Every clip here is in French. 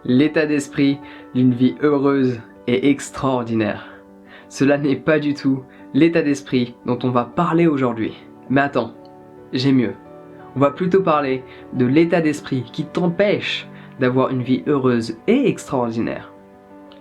L'état d'esprit d'une vie heureuse et extraordinaire. Cela n'est pas du tout l'état d'esprit dont on va parler aujourd'hui. Mais attends, j'ai mieux. On va plutôt parler de l'état d'esprit qui t'empêche d'avoir une vie heureuse et extraordinaire.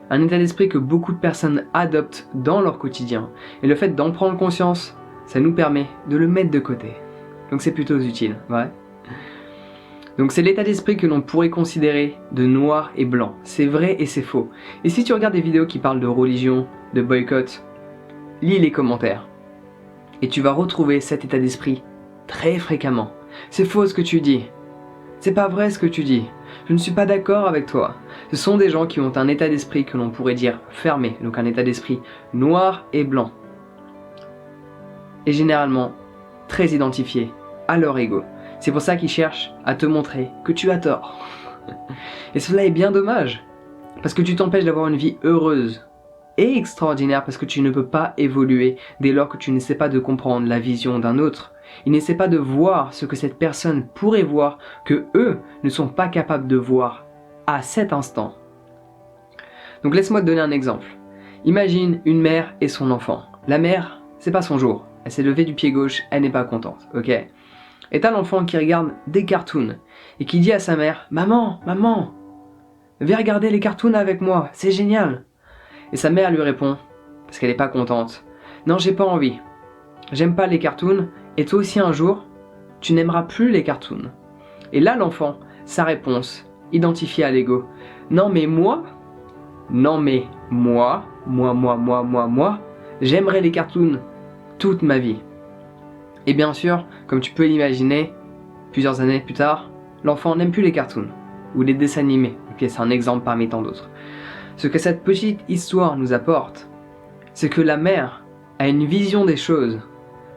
Un état d'esprit que beaucoup de personnes adoptent dans leur quotidien. Et le fait d'en prendre conscience, ça nous permet de le mettre de côté. Donc c'est plutôt utile, ouais. Donc c'est l'état d'esprit que l'on pourrait considérer de noir et blanc. C'est vrai et c'est faux. Et si tu regardes des vidéos qui parlent de religion, de boycott, lis les commentaires. Et tu vas retrouver cet état d'esprit très fréquemment. C'est faux ce que tu dis. C'est pas vrai ce que tu dis. Je ne suis pas d'accord avec toi. Ce sont des gens qui ont un état d'esprit que l'on pourrait dire fermé. Donc un état d'esprit noir et blanc. Et généralement très identifié à leur ego. C'est pour ça qu'ils cherchent à te montrer que tu as tort. Et cela est bien dommage, parce que tu t'empêches d'avoir une vie heureuse et extraordinaire, parce que tu ne peux pas évoluer dès lors que tu n'essaies pas de comprendre la vision d'un autre. Il n'essaie pas de voir ce que cette personne pourrait voir, que eux ne sont pas capables de voir à cet instant. Donc laisse-moi te donner un exemple. Imagine une mère et son enfant. La mère, c'est pas son jour. Elle s'est levée du pied gauche, elle n'est pas contente, ok ? Et t'as l'enfant qui regarde des cartoons et qui dit à sa mère « Maman, maman, viens regarder les cartoons avec moi, c'est génial !» Et sa mère lui répond, parce qu'elle n'est pas contente « Non, j'ai pas envie, j'aime pas les cartoons et toi aussi un jour, tu n'aimeras plus les cartoons. » Et là l'enfant, sa réponse, identifiée à l'ego « Non mais moi, j'aimerais les cartoons toute ma vie. » Et bien sûr, comme tu peux l'imaginer, plusieurs années plus tard, l'enfant n'aime plus les cartoons ou les dessins animés. Ok, c'est un exemple parmi tant d'autres. Ce que cette petite histoire nous apporte, c'est que la mère a une vision des choses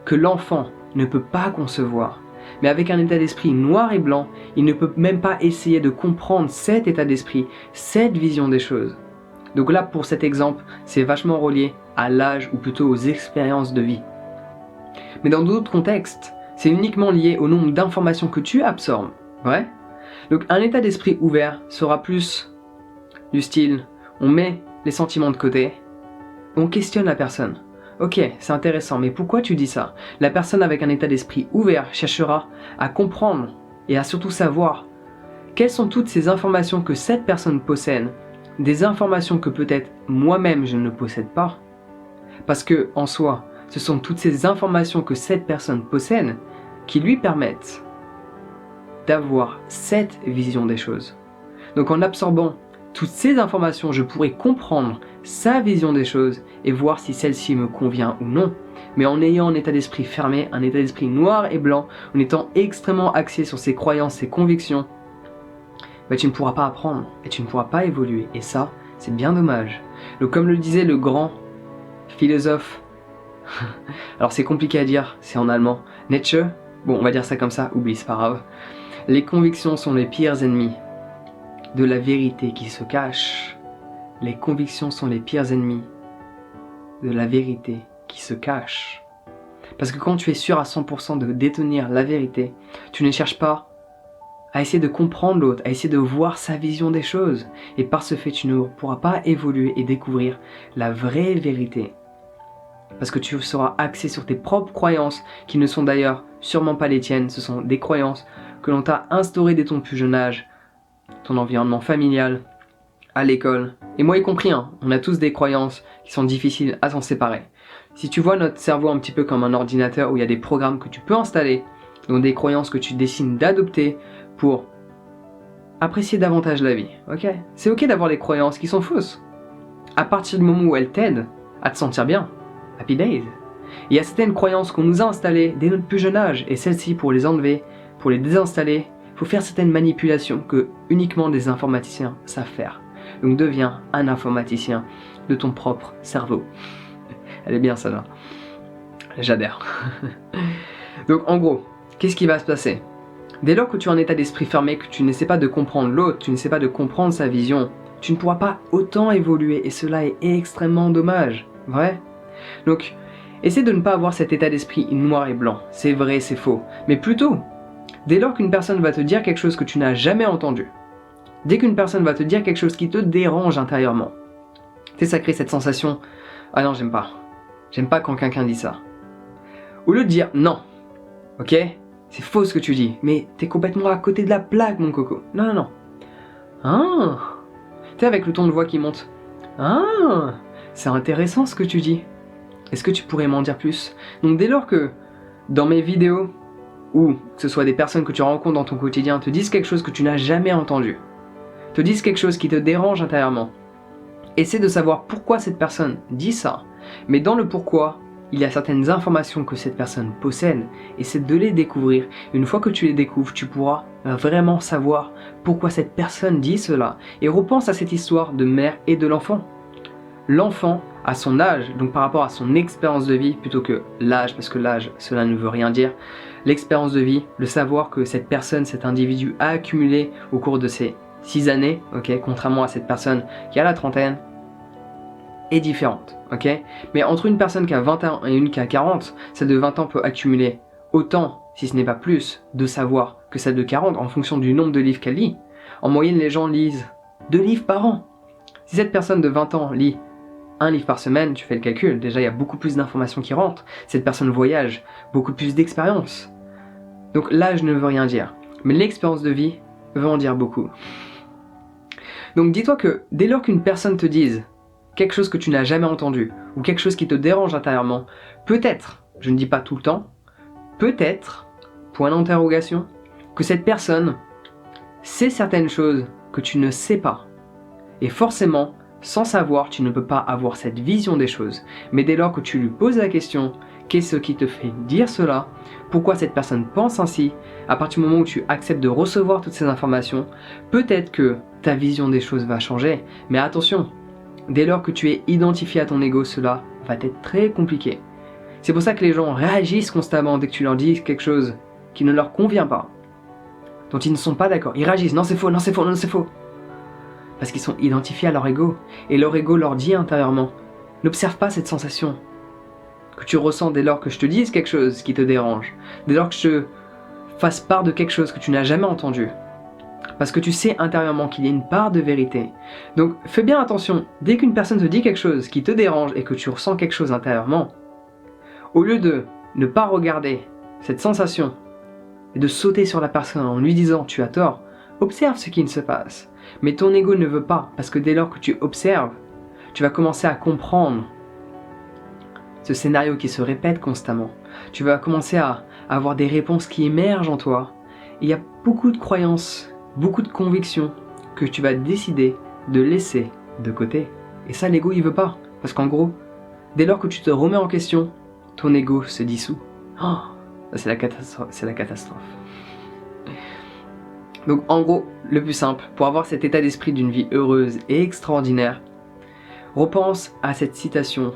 que l'enfant ne peut pas concevoir. Mais avec un état d'esprit noir et blanc, il ne peut même pas essayer de comprendre cet état d'esprit, cette vision des choses. Donc là, pour cet exemple, c'est vachement relié à l'âge ou plutôt aux expériences de vie. Mais dans d'autres contextes, c'est uniquement lié au nombre d'informations que tu absorbes, ouais ? Donc un état d'esprit ouvert sera plus du style, on met les sentiments de côté, on questionne la personne. Ok, c'est intéressant, mais pourquoi tu dis ça ? La personne avec un état d'esprit ouvert cherchera à comprendre et à surtout savoir quelles sont toutes ces informations que cette personne possède, des informations que peut-être moi-même je ne possède pas. Parce que, en soi, ce sont toutes ces informations que cette personne possède qui lui permettent d'avoir cette vision des choses. Donc en absorbant toutes ces informations, je pourrais comprendre sa vision des choses et voir si celle-ci me convient ou non. Mais en ayant un état d'esprit fermé, un état d'esprit noir et blanc, en étant extrêmement axé sur ses croyances, ses convictions, tu ne pourras pas apprendre et tu ne pourras pas évoluer. Et ça, c'est bien dommage. Donc comme le disait le grand philosophe, alors c'est compliqué à dire, c'est en allemand, Nietzsche, bon on va dire ça comme ça, oublie, c'est pas grave. Les convictions sont les pires ennemis de la vérité qui se cache. Les convictions sont les pires ennemis de la vérité qui se cache. Parce que quand tu es sûr à 100% de détenir la vérité, tu ne cherches pas à essayer de comprendre l'autre, à essayer de voir sa vision des choses. Et par ce fait, tu ne pourras pas évoluer et découvrir la vraie vérité. Parce que tu seras axé sur tes propres croyances, qui ne sont d'ailleurs sûrement pas les tiennes. Ce sont des croyances que l'on t'a instaurées dès ton plus jeune âge, ton environnement familial, à l'école, et moi y compris, on a tous des croyances qui sont difficiles à s'en séparer. Si tu vois notre cerveau un petit peu comme un ordinateur où il y a des programmes que tu peux installer, donc des croyances que tu décides d'adopter pour apprécier davantage la vie, ok ? C'est ok d'avoir des croyances qui sont fausses, à partir du moment où elles t'aident à te sentir bien. Happy days. Il y a certaines croyances qu'on nous a installées dès notre plus jeune âge, et celles-ci, pour les enlever, pour les désinstaller, il faut faire certaines manipulations que uniquement des informaticiens savent faire. Donc deviens un informaticien de ton propre cerveau. Elle est bien celle-là. J'adhère. Donc en gros, qu'est-ce qui va se passer ? Dès lors que tu as un état d'esprit fermé, que tu n'essaies pas de comprendre l'autre, tu n'essaies pas de comprendre sa vision, tu ne pourras pas autant évoluer, et cela est extrêmement dommage, vrai ? Donc, essaie de ne pas avoir cet état d'esprit noir et blanc, c'est vrai, c'est faux, mais plutôt, dès lors qu'une personne va te dire quelque chose que tu n'as jamais entendu, Dès qu'une personne va te dire quelque chose qui te dérange intérieurement, tu sais, ça crée cette sensation « Ah non, j'aime pas. J'aime pas quand quelqu'un dit ça. » Au lieu de dire « Non, ok, c'est faux ce que tu dis, mais t'es complètement à côté de la plaque, mon coco. » Non, non, non. Ah, tu sais, avec le ton de voix qui monte. Ah, c'est intéressant ce que tu dis. Est-ce que tu pourrais m'en dire plus? Donc dès lors que, dans mes vidéos, ou que ce soit des personnes que tu rencontres dans ton quotidien, te disent quelque chose que tu n'as jamais entendu, te disent quelque chose qui te dérange intérieurement, essaie de savoir pourquoi cette personne dit ça. Mais dans le pourquoi, il y a certaines informations que cette personne possède, et c'est de les découvrir. Une fois que tu les découvres, tu pourras vraiment savoir pourquoi cette personne dit cela. Et repense à cette histoire de mère et de l'enfant. L'enfant, à son âge, donc par rapport à son expérience de vie, plutôt que l'âge, parce que l'âge, cela ne veut rien dire, l'expérience de vie, le savoir que cette personne, cet individu a accumulé au cours de ses 6 années, ok, contrairement à cette personne qui a la trentaine, est différente, ok. Mais entre une personne qui a 20 ans et une qui a 40, celle de 20 ans peut accumuler autant, si ce n'est pas plus, de savoir que celle de 40 en fonction du nombre de livres qu'elle lit. En moyenne, les gens lisent 2 livres par an. Si cette personne de 20 ans lit 1 livre par semaine, tu fais le calcul, déjà il y a beaucoup plus d'informations qui rentrent, cette personne voyage, beaucoup plus d'expérience. Donc l'âge ne veut rien dire, mais l'expérience de vie veut en dire beaucoup. Donc dis-toi que dès lors qu'une personne te dise quelque chose que tu n'as jamais entendu, ou quelque chose qui te dérange intérieurement, peut-être, je ne dis pas tout le temps, peut-être, point d'interrogation, que cette personne sait certaines choses que tu ne sais pas. Et forcément, sans savoir, tu ne peux pas avoir cette vision des choses. Mais dès lors que tu lui poses la question, qu'est-ce qui te fait dire cela? Pourquoi cette personne pense ainsi? À partir du moment où tu acceptes de recevoir toutes ces informations, peut-être que ta vision des choses va changer. Mais attention, dès lors que tu es identifié à ton ego, cela va être très compliqué. C'est pour ça que les gens réagissent constamment dès que tu leur dis quelque chose qui ne leur convient pas, dont ils ne sont pas d'accord. Ils réagissent, non c'est faux, non c'est faux, non c'est faux. Parce qu'ils sont identifiés à leur ego. Et leur ego leur dit intérieurement, n'observe pas cette sensation que tu ressens dès lors que je te dise quelque chose qui te dérange, dès lors que je te fasse part de quelque chose que tu n'as jamais entendu. Parce que tu sais intérieurement qu'il y a une part de vérité. Donc fais bien attention, dès qu'une personne te dit quelque chose qui te dérange et que tu ressens quelque chose intérieurement, au lieu de ne pas regarder cette sensation et de sauter sur la personne en lui disant tu as tort, observe ce qui se passe. Mais ton ego ne veut pas, parce que dès lors que tu observes, tu vas commencer à comprendre ce scénario qui se répète constamment. Tu vas commencer à avoir des réponses qui émergent en toi. Et il y a beaucoup de croyances, beaucoup de convictions que tu vas décider de laisser de côté. Et ça, l'ego, il veut pas. Parce qu'en gros, dès lors que tu te remets en question, ton ego se dissout. Oh, c'est la catastrophe. Donc en gros, le plus simple, pour avoir cet état d'esprit d'une vie heureuse et extraordinaire, repense à cette citation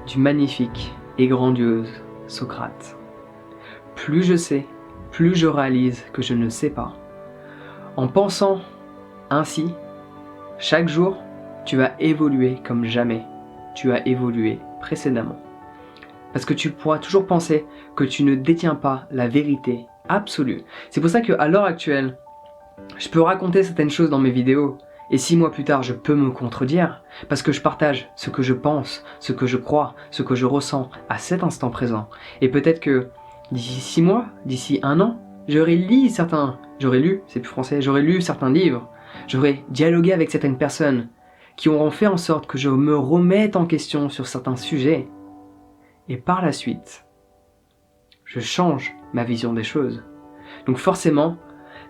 du magnifique et grandiose Socrate. Plus je sais, plus je réalise que je ne sais pas. En pensant ainsi, chaque jour, tu vas évoluer comme jamais tu as évolué précédemment. Parce que tu pourras toujours penser que tu ne détiens pas la vérité absolue. C'est pour ça qu'à l'heure actuelle, je peux raconter certaines choses dans mes vidéos, et 6 mois plus tard, je peux me contredire, parce que je partage ce que je pense, ce que je crois, ce que je ressens à cet instant présent. Et peut-être que d'ici 6 mois, d'ici 1 an, j'aurais lu certains livres, j'aurais dialogué avec certaines personnes qui auront fait en sorte que je me remette en question sur certains sujets. Et par la suite, je change ma vision des choses. Donc forcément,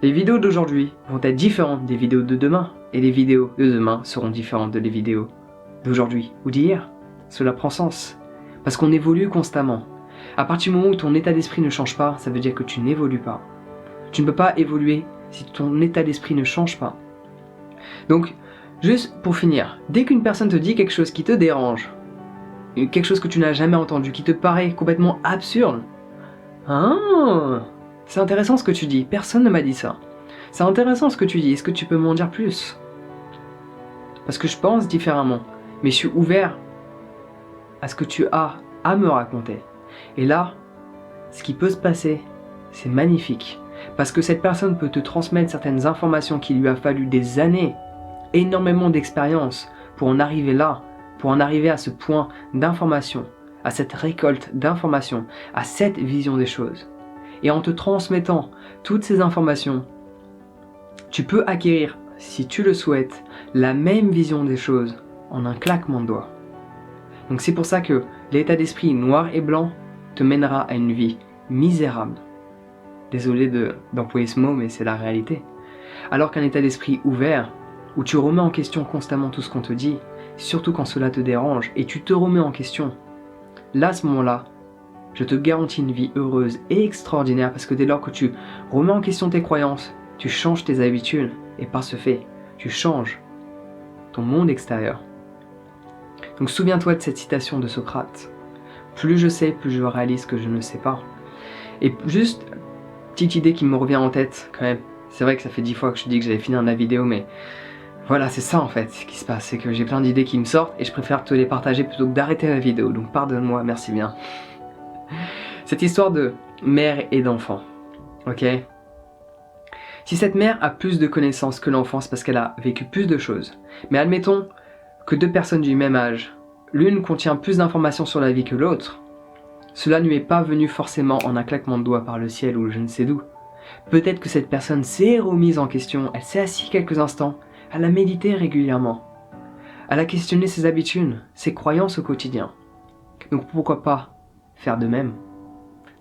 les vidéos d'aujourd'hui vont être différentes des vidéos de demain, et les vidéos de demain seront différentes des vidéos d'aujourd'hui ou d'hier. Cela prend sens, parce qu'on évolue constamment. À partir du moment où ton état d'esprit ne change pas, ça veut dire que tu n'évolues pas. Tu ne peux pas évoluer si ton état d'esprit ne change pas. Donc, juste pour finir, dès qu'une personne te dit quelque chose qui te dérange, quelque chose que tu n'as jamais entendu, qui te paraît complètement absurde, ah, c'est intéressant ce que tu dis, personne ne m'a dit ça. C'est intéressant ce que tu dis, est-ce que tu peux m'en dire plus? Parce que je pense différemment, mais je suis ouvert à ce que tu as à me raconter. Et là, ce qui peut se passer, c'est magnifique. Parce que cette personne peut te transmettre certaines informations qui lui a fallu des années, énormément d'expérience pour en arriver là, pour en arriver à ce point d'information, à cette récolte d'informations, à cette vision des choses. Et en te transmettant toutes ces informations, tu peux acquérir, si tu le souhaites, la même vision des choses en un claquement de doigts. Donc c'est pour ça que l'état d'esprit noir et blanc te mènera à une vie misérable. Désolé d'employer ce mot, mais c'est la réalité. Alors qu'un état d'esprit ouvert, où tu remets en question constamment tout ce qu'on te dit, surtout quand cela te dérange, et tu te remets en question, là, à ce moment-là, je te garantis une vie heureuse et extraordinaire, parce que dès lors que tu remets en question tes croyances, tu changes tes habitudes, et par ce fait, tu changes ton monde extérieur. Donc souviens-toi de cette citation de Socrate. Plus je sais, plus je réalise que je ne sais pas. Et juste, petite idée qui me revient en tête quand même. C'est vrai que ça fait 10 fois que je dis que j'avais fini la vidéo, mais voilà, c'est ça en fait ce qui se passe. C'est que j'ai plein d'idées qui me sortent et je préfère te les partager plutôt que d'arrêter la vidéo. Donc pardonne-moi, merci bien. Cette histoire de mère et d'enfant, ok? Si cette mère a plus de connaissances que l'enfant, c'est parce qu'elle a vécu plus de choses. Mais admettons que deux personnes du même âge, l'une contient plus d'informations sur la vie que l'autre, cela ne lui est pas venu forcément en un claquement de doigts par le ciel ou je ne sais d'où. Peut-être que cette personne s'est remise en question, elle s'est assise quelques instants, elle a médité régulièrement, elle a questionné ses habitudes, ses croyances au quotidien. Donc pourquoi pas faire de même?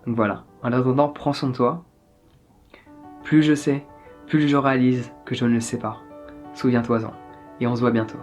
Donc voilà, en attendant, prends soin de toi. Plus je sais, plus je réalise que je ne le sais pas. Souviens-toi-en, et on se voit bientôt.